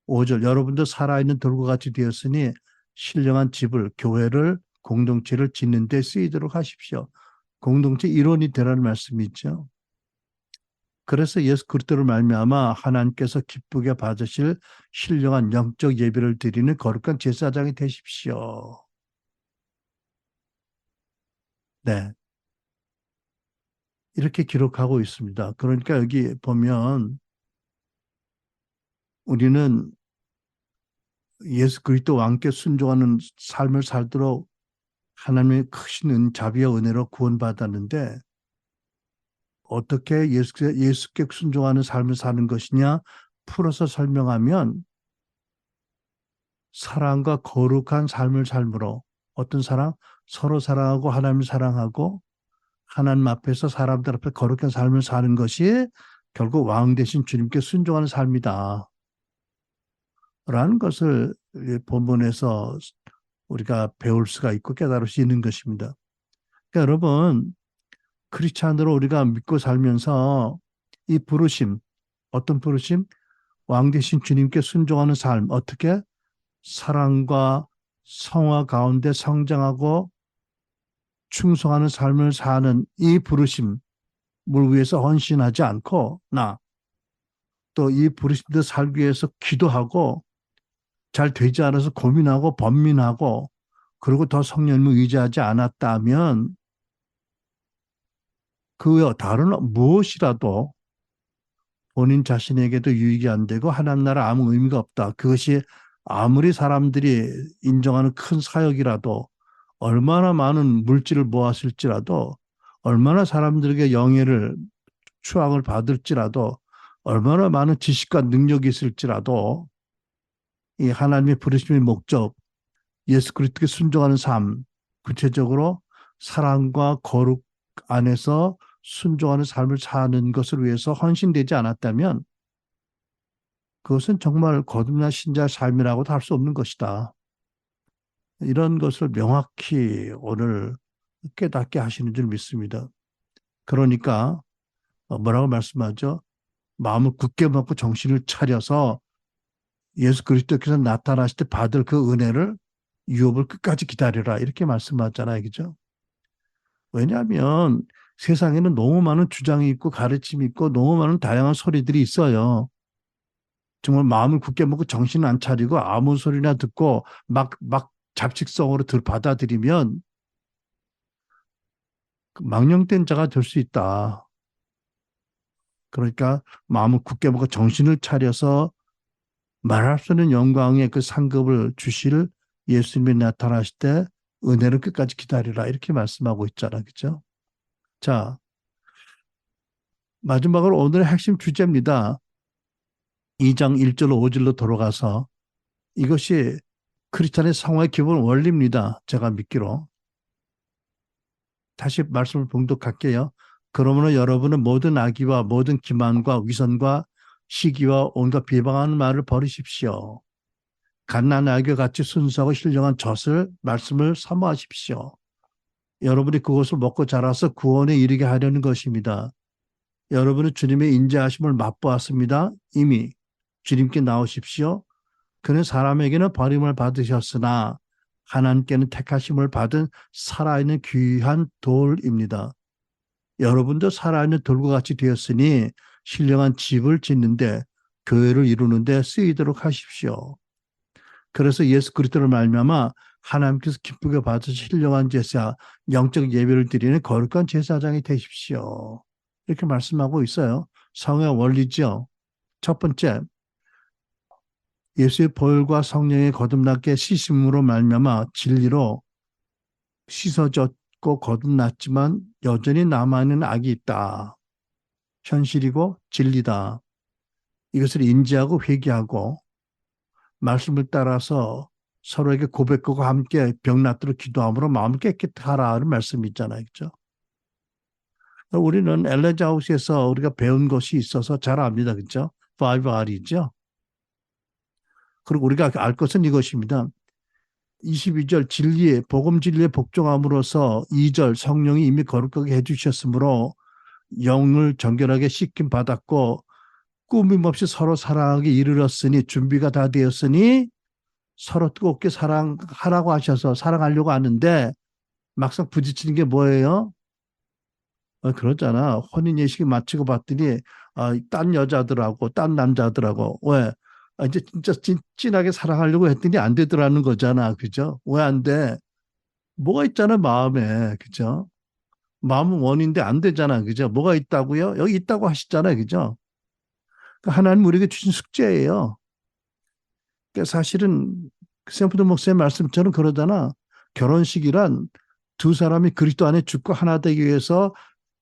5절 여러분도 살아있는 돌과 같이 되었으니 신령한 집을 교회를 공동체를 짓는 데 쓰이도록 하십시오. 공동체 일원이 되라는 말씀이 있죠. 그래서 예수 그리스도를 말미암아 하나님께서 기쁘게 받으실 신령한 영적 예배를 드리는 거룩한 제사장이 되십시오. 네, 이렇게 기록하고 있습니다. 그러니까 여기 보면 우리는 예수 그리스도와 함께 순종하는 삶을 살도록 하나님의 크신 자비와 은혜로 구원받았는데 어떻게 예수께 순종하는 삶을 사는 것이냐 풀어서 설명하면 사랑과 거룩한 삶을 삶으로 어떤 사랑? 서로 사랑하고 하나님을 사랑하고 하나님 앞에서 사람들 앞에 거룩한 삶을 사는 것이 결국 왕 대신 주님께 순종하는 삶이다. 라는 것을 본문에서 우리가 배울 수가 있고 깨달을 수 있는 것입니다. 그러니까 여러분 크리스찬으로 우리가 믿고 살면서 이 부르심, 어떤 부르심? 왕 대신 주님께 순종하는 삶, 어떻게? 사랑과 성화 가운데 성장하고 충성하는 삶을 사는 이 부르심을 위해서 헌신하지 않고 또 이 부르심대로 살기 위해서 기도하고 잘 되지 않아서 고민하고 번민하고 그리고 더 성령님을 의지하지 않았다면 그 다른 무엇이라도 본인 자신에게도 유익이 안 되고 하나님 나라 아무 의미가 없다. 그것이 아무리 사람들이 인정하는 큰 사역이라도 얼마나 많은 물질을 모았을지라도 얼마나 사람들에게 영예를 추앙을 받을지라도 얼마나 많은 지식과 능력이 있을지라도 이 하나님의 부르심의 목적 예수 그리스도께 순종하는 삶 구체적으로 사랑과 거룩 안에서 순종하는 삶을 사는 것을 위해서 헌신되지 않았다면 그것은 정말 거듭난 신자의 삶이라고도 할 수 없는 것이다. 이런 것을 명확히 오늘 깨닫게 하시는 줄 믿습니다. 그러니까 뭐라고 말씀하죠? 마음을 굳게 먹고 정신을 차려서 예수 그리스도께서 나타나실 때 받을 그 은혜를 유업을 끝까지 기다려라 이렇게 말씀하잖아요. 그죠? 왜냐하면 세상에는 너무 많은 주장이 있고 가르침이 있고 너무 많은 다양한 소리들이 있어요. 정말 마음을 굳게 먹고 정신을 안 차리고 아무 소리나 듣고 막 잡식성으로 받아들이면 망령된 자가 될 수 있다. 그러니까 마음을 굳게 먹고 정신을 차려서 말할 수 없는 영광의 그 상급을 주실 예수님이 나타나실 때 은혜를 끝까지 기다리라 이렇게 말씀하고 있잖아. 그죠? 자, 마지막으로 오늘의 핵심 주제입니다. 2장 1절 5절로 돌아가서 이것이 크리스찬의 상호의 기본 원리입니다. 제가 믿기로. 다시 말씀을 봉독할게요. 그러므로 여러분은 모든 악의와 모든 기만과 위선과 시기와 온갖 비방하는 말을 버리십시오. 갓난 아이와 같이 순수하고 신령한 젖을 말씀을 사모하십시오. 여러분이 그것을 먹고 자라서 구원에 이르게 하려는 것입니다. 여러분은 주님의 인자하심을 맛보았습니다. 이미 주님께 나오십시오. 그는 사람에게는 버림을 받으셨으나 하나님께는 택하심을 받은 살아있는 귀한 돌입니다. 여러분도 살아있는 돌과 같이 되었으니 신령한 집을 짓는데 교회를 이루는데 쓰이도록 하십시오. 그래서 예수 그리스도를 말미암아 하나님께서 기쁘게 받으신 신령한 제사, 영적 예배를 드리는 거룩한 제사장이 되십시오. 이렇게 말씀하고 있어요. 성의 원리죠. 첫 번째, 예수의 보혈과 성령의 거듭나게 씻음으로 말미암아 진리로 씻어졌고 거듭났지만 여전히 남아있는 악이 있다. 현실이고 진리다. 이것을 인지하고 회개하고 말씀을 따라서 서로에게 고백하고 함께 병낫도록 기도함으로 마음을 깨끗게 하라는 말씀이 있잖아요. 그렇죠? 우리는 엘레자우스에서 우리가 배운 것이 있어서 잘 압니다. 그렇죠? 5R이죠. 그리고 우리가 알 것은 이것입니다. 22절 진리의 복음 진리에 복종함으로써 2절 성령이 이미 거룩하게 해주셨으므로 영을 정결하게 씻김 받았고 꾸밈없이 서로 사랑하게 이르렀으니 준비가 다 되었으니 서로 뜨겁게 사랑하라고 하셔서 사랑하려고 하는데 막상 부딪히는 게 뭐예요? 그러잖아. 혼인 예식이 마치고 봤더니 딴 여자들하고 딴 남자들하고 왜? 이제 진짜 진하게 사랑하려고 했더니 안 되더라는 거잖아. 그죠? 왜 안 돼? 뭐가 있잖아, 마음에. 그죠? 마음은 원인데 안 되잖아. 그죠? 뭐가 있다고요? 여기 있다고 하시잖아요. 그죠? 그러니까 하나님 우리에게 주신 숙제예요. 그러니까 사실은 샘프드 목사의 말씀처럼 그러잖아. 결혼식이란 두 사람이 그리스도 안에 죽고 하나 되기 위해서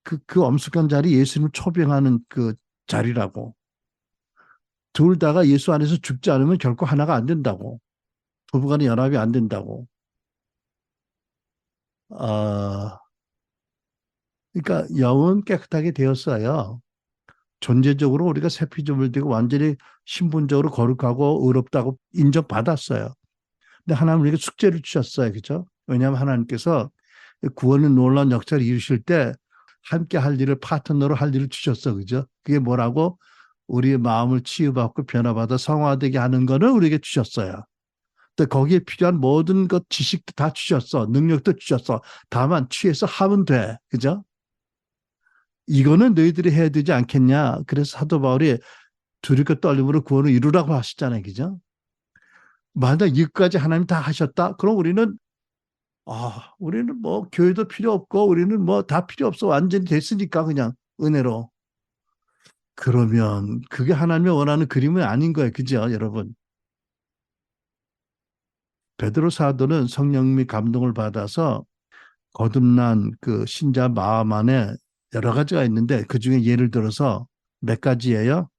그 엄숙한 자리 예수님을 초빙하는 그 자리라고. 둘 다가 예수 안에서 죽지 않으면 결코 하나가 안 된다고. 부부간의 연합이 안 된다고. 그러니까 영은 깨끗하게 되었어요. 존재적으로 우리가 새 피조물 되고 완전히 신분적으로 거룩하고 의롭다고 인정받았어요. 근데 하나님 우리에게 숙제를 주셨어요. 그죠? 왜냐하면 하나님께서 구원의 놀라운 역사를 이루실 때 함께 할 일을 파트너로 할 일을 주셨어. 그죠? 그게 뭐라고? 우리의 마음을 치유받고 변화받아 성화되게 하는 거는 우리에게 주셨어요. 근데 거기에 필요한 모든 것 지식도 다 주셨어. 능력도 주셨어. 다만 취해서 하면 돼. 그죠? 이거는 너희들이 해야 되지 않겠냐. 그래서 사도 바울이 두렵고 떨림으로 구원을 이루라고 하시잖아요. 그죠? 만약 이것까지 하나님 다 하셨다? 그럼 우리는 우리는 뭐 교회도 필요 없고 우리는 뭐 다 필요 없어. 완전히 됐으니까 그냥 은혜로. 그러면 그게 하나님의 원하는 그림은 아닌 거예요. 그죠, 여러분? 베드로 사도는 성령님이 감동을 받아서 거듭난 그 신자 마음 안에 여러 가지가 있는데 그중에 예를 들어서 몇 가지예요?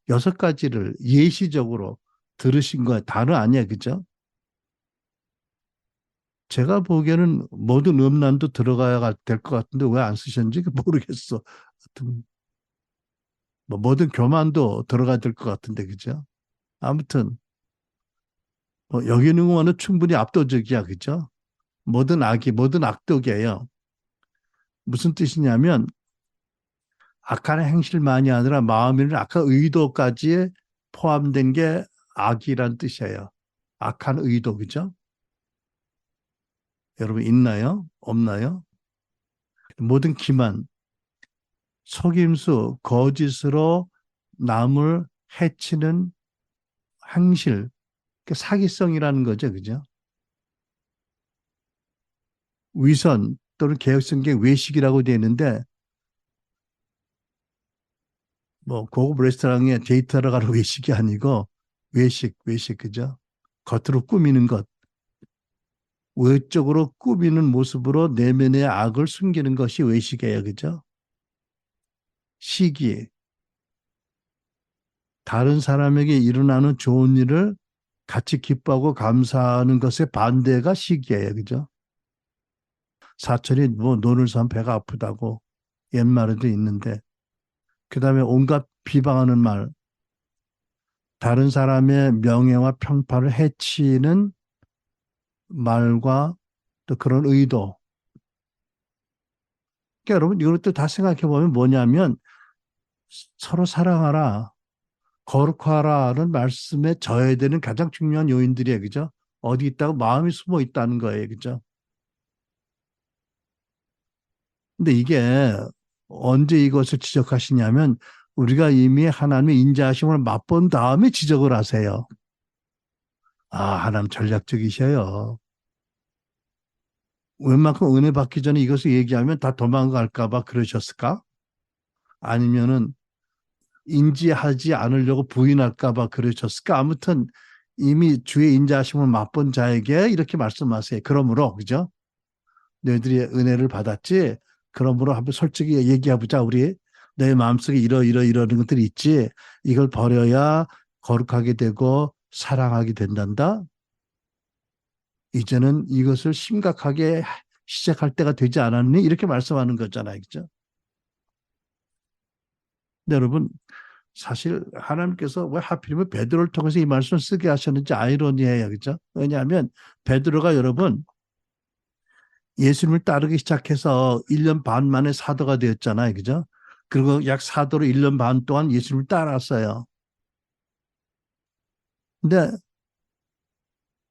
6가지를 예시적으로 들으신 거예요. 다는 아니야. 그죠? 제가 보기에는 모든 음란도 들어가야 될 것 같은데 왜 안 쓰셨는지 모르겠어. 하여튼 뭐 모든 교만도 들어가야 될 것 같은데 그죠? 아무튼 뭐 여기 있는 거는 충분히 압도적이야. 그죠? 모든 악이 모든 악독이에요. 무슨 뜻이냐면 악한 행실만이 아니라 마음이나 악한 의도까지 포함된 게 악이란 뜻이에요. 악한 의도, 그죠? 여러분 있나요? 없나요? 모든 기만, 속임수, 거짓으로 남을 해치는 행실, 그 사기성이라는 거죠, 그죠? 위선 또는 개혁성경 외식이라고 되어 있는데 뭐 고급 레스토랑에 데이트하러 가는 외식이 아니고 외식, 그죠? 겉으로 꾸미는 것. 외적으로 꾸미는 모습으로 내면의 악을 숨기는 것이 외식이에요. 그죠? 시기, 다른 사람에게 일어나는 좋은 일을 같이 기뻐하고 감사하는 것의 반대가 시기예요. 그죠? 사촌이 뭐 논을 산 배가 아프다고 옛말에도 있는데 그 다음에 온갖 비방하는 말, 다른 사람의 명예와 평판을 해치는 말과 또 그런 의도. 그러니까 여러분 이것도 다 생각해 보면 뭐냐면 서로 사랑하라. 거룩하라는 말씀에 져야 되는 가장 중요한 요인들이에요. 그죠? 어디 있다고 마음이 숨어 있다는 거예요. 그죠? 근데 이게 언제 이것을 지적하시냐면 우리가 이미 하나님의 인자하심을 맛본 다음에 지적을 하세요. 하나님 전략적이셔요. 웬만큼 은혜 받기 전에 이것을 얘기하면 다 도망갈까 봐 그러셨을까? 아니면은 인지하지 않으려고 부인할까 봐 그러셨을까? 아무튼 이미 주의 인자하심을 맛본 자에게 이렇게 말씀하세요. 그러므로 그죠? 너희들이 은혜를 받았지? 그러므로 한번 솔직히 얘기해보자. 우리 내 마음속에 이러는 것들이 있지. 이걸 버려야 거룩하게 되고 사랑하게 된단다. 이제는 이것을 심각하게 시작할 때가 되지 않았니? 이렇게 말씀하는 거잖아요. 그죠? 근데 여러분 사실 하나님께서 왜 하필이면 베드로를 통해서 이 말씀을 쓰게 하셨는지 아이러니해요. 그죠? 왜냐하면 베드로가 여러분 예수님을 따르기 시작해서 1년 반 만에 사도가 되었잖아요. 그죠? 그리고 약 사도로 1년 반 동안 예수님을 따랐어요. 근데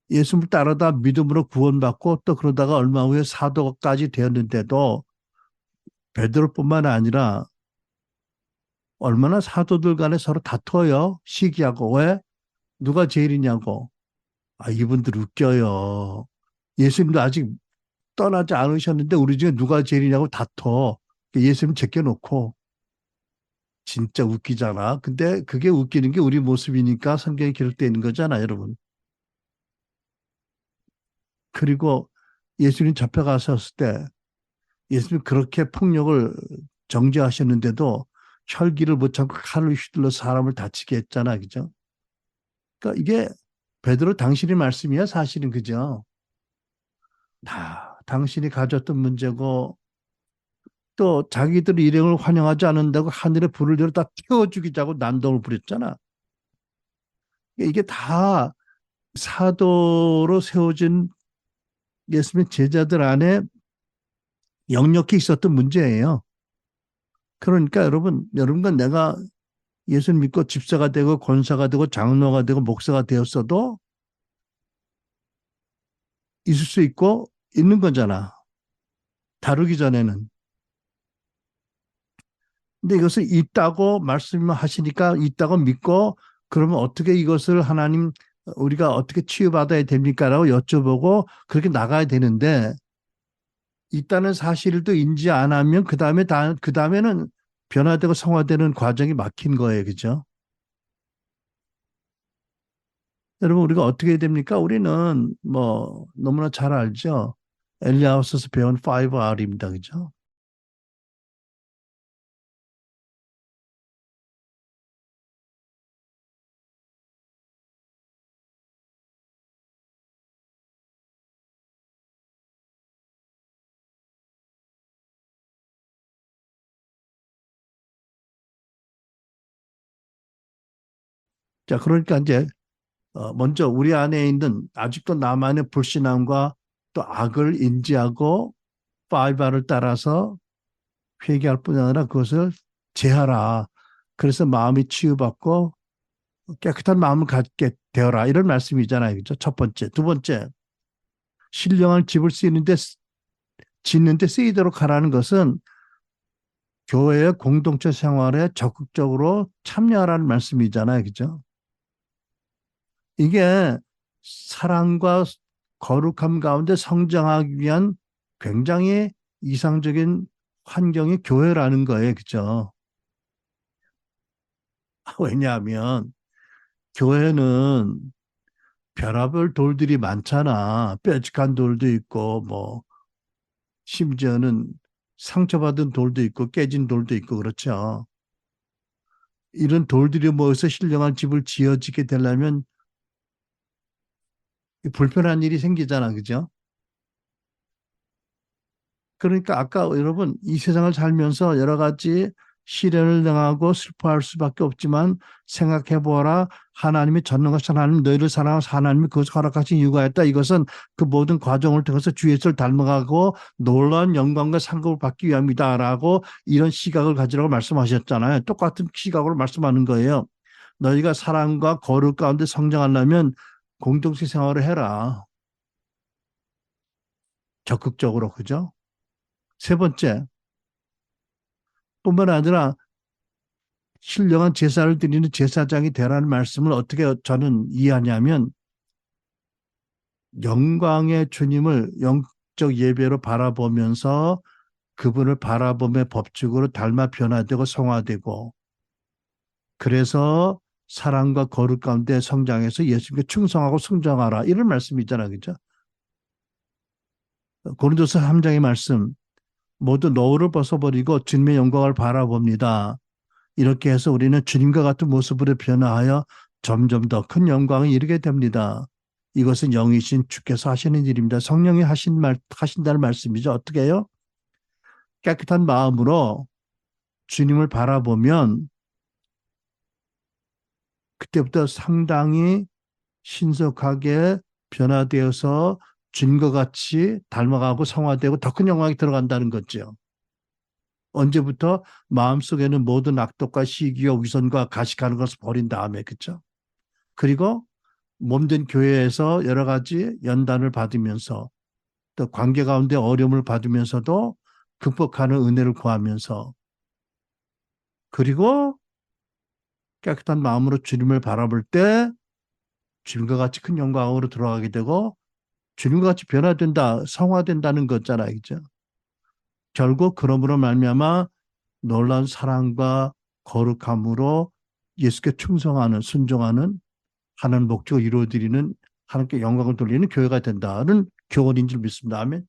예수님을 따르다 믿음으로 구원받고 또 그러다가 얼마 후에 사도까지 되었는데도 베드로뿐만 아니라 얼마나 사도들 간에 서로 다퉈요. 시기하고. 왜? 누가 제일이냐고. 이분들 웃겨요. 예수님도 아직 떠나지 않으셨는데 우리 중에 누가 제일이냐고 다퉈. 예수님 제껴놓고. 진짜 웃기잖아. 근데 그게 웃기는 게 우리 모습이니까 성경에 기록되어 있는 거잖아, 여러분. 그리고 예수님 잡혀가셨을 때 예수님 그렇게 폭력을 정죄하셨는데도 혈기를 못 참고 칼을 휘둘러 사람을 다치게 했잖아, 그죠? 그러니까 이게 베드로 당신의 말씀이야, 사실은 그죠? 다 당신이 가졌던 문제고 또 자기들 일행을 환영하지 않는다고 하늘에 불을 들여 다 태워 죽이자고 난동을 부렸잖아. 이게 다 사도로 세워진 예수님의 제자들 안에 역력히 있었던 문제예요. 그러니까 여러분과 내가 예수 믿고 집사가 되고 권사가 되고 장로가 되고 목사가 되었어도 있을 수 있고 있는 거잖아. 다루기 전에는. 근데 이것을 있다고 말씀하시니까 있다고 믿고 그러면 어떻게 이것을 하나님 우리가 어떻게 치유받아야 됩니까라고 여쭤보고 그렇게 나가야 되는데 있다는 사실을 또 인지 안 하면 그 다음에는 변화되고 성화되는 과정이 막힌 거예요. 그죠? 여러분, 우리가 어떻게 해야 됩니까? 우리는 뭐 너무나 잘 알죠. 엘리아우스에서 배운 5R입니다. 그죠? 자, 그러니까 이제 먼저 우리 안에 있는 아직도 나만의 불신앙과 또 악을 인지하고 5R을 따라서 회개할 뿐 아니라 그것을 제하라. 그래서 마음이 치유받고 깨끗한 마음을 갖게 되어라. 이런 말씀이잖아요. 그죠? 첫 번째. 두 번째, 신령한 집을 짓는데 쓰이도록 하라는 것은 교회의 공동체 생활에 적극적으로 참여하라는 말씀이잖아요. 그죠? 이게 사랑과 거룩함 가운데 성장하기 위한 굉장히 이상적인 환경이 교회라는 거예요. 그죠? 왜냐하면 교회는 별의별 돌들이 많잖아. 뾰족한 돌도 있고, 뭐, 심지어는 상처받은 돌도 있고, 깨진 돌도 있고, 그렇죠. 이런 돌들이 모여서 신령한 집을 지어지게 되려면 불편한 일이 생기잖아. 그죠? 그러니까 아까 여러분 이 세상을 살면서 여러 가지 시련을 당하고 슬퍼할 수밖에 없지만 생각해 보아라. 하나님이 전능하신 하나님 너희를 사랑하사 하나님이 그것을 허락하신 이유가 있다. 이것은 그 모든 과정을 통해서 주 예수를 닮아가고 놀라운 영광과 상급을 받기 위함이다라고 이런 시각을 가지라고 말씀하셨잖아요. 똑같은 시각으로 말씀하는 거예요. 너희가 사랑과 거룩 가운데 성장하려면 공동체 생활을 해라. 적극적으로. 그죠? 세 번째, 뿐만 아니라 신령한 제사를 드리는 제사장이 되라는 말씀을 어떻게 저는 이해하냐면 영광의 주님을 영적 예배로 바라보면서 그분을 바라보며 법칙으로 닮아 변화되고 성화되고 그래서 사랑과 거룩 가운데 성장해서 예수님께 충성하고 순종하라 이런 말씀이 있잖아요. 그죠? 고린도서 3장의 말씀 모두 노후를 벗어버리고 주님의 영광을 바라봅니다. 이렇게 해서 우리는 주님과 같은 모습으로 변화하여 점점 더 큰 영광에 이르게 됩니다. 이것은 영이신 주께서 하시는 일입니다. 성령이 하신다는 말씀이죠. 어떻게 해요? 깨끗한 마음으로 주님을 바라보면 그때부터 상당히 신속하게 변화되어서 주님과 같이 닮아가고 성화되고 더 큰 영광이 들어간다는 거죠. 언제부터 마음속에는 모든 악독과 시기와 위선과 가식하는 것을 버린 다음에 그렇죠. 그리고 몸된 교회에서 여러 가지 연단을 받으면서 또 관계 가운데 어려움을 받으면서도 극복하는 은혜를 구하면서 그리고 깨끗한 마음으로 주님을 바라볼 때 주님과 같이 큰 영광으로 들어가게 되고 주님과 같이 변화된다, 성화된다는 거잖아요. 그죠? 결국 그러므로 말미암아 놀라운 사랑과 거룩함으로 예수께 충성하는 순종하는 하나님 목적을 이루어드리는 하나님께 영광을 돌리는 교회가 된다는 교훈인 줄 믿습니다. 아멘.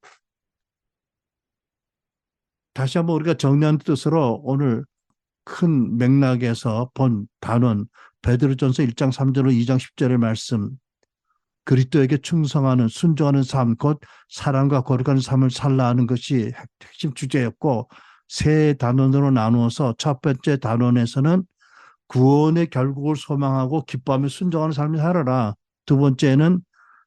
다시 한번 우리가 정리한 뜻으로 오늘 큰 맥락에서 본 단원 베드로전서 1장 3절로 2장 10절의 말씀 그리스도에게 충성하는 순종하는 삶 곧 사랑과 거룩한 삶을 살라 하는 것이 핵심 주제였고 세 단원으로 나누어서 첫 번째 단원에서는 구원의 결국을 소망하고 기뻐하며 순종하는 삶을 살아라. 두 번째는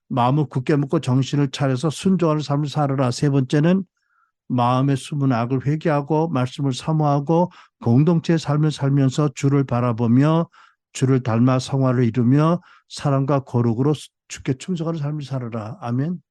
마음을 굳게 먹고 정신을 차려서 순종하는 삶을 살아라. 세 번째는 마음의 숨은 악을 회개하고 말씀을 사모하고 공동체의 삶을 살면서 주를 바라보며 주를 닮아 성화를 이루며 사랑과 거룩으로 주께 충성하는 삶을 살아라. 아멘.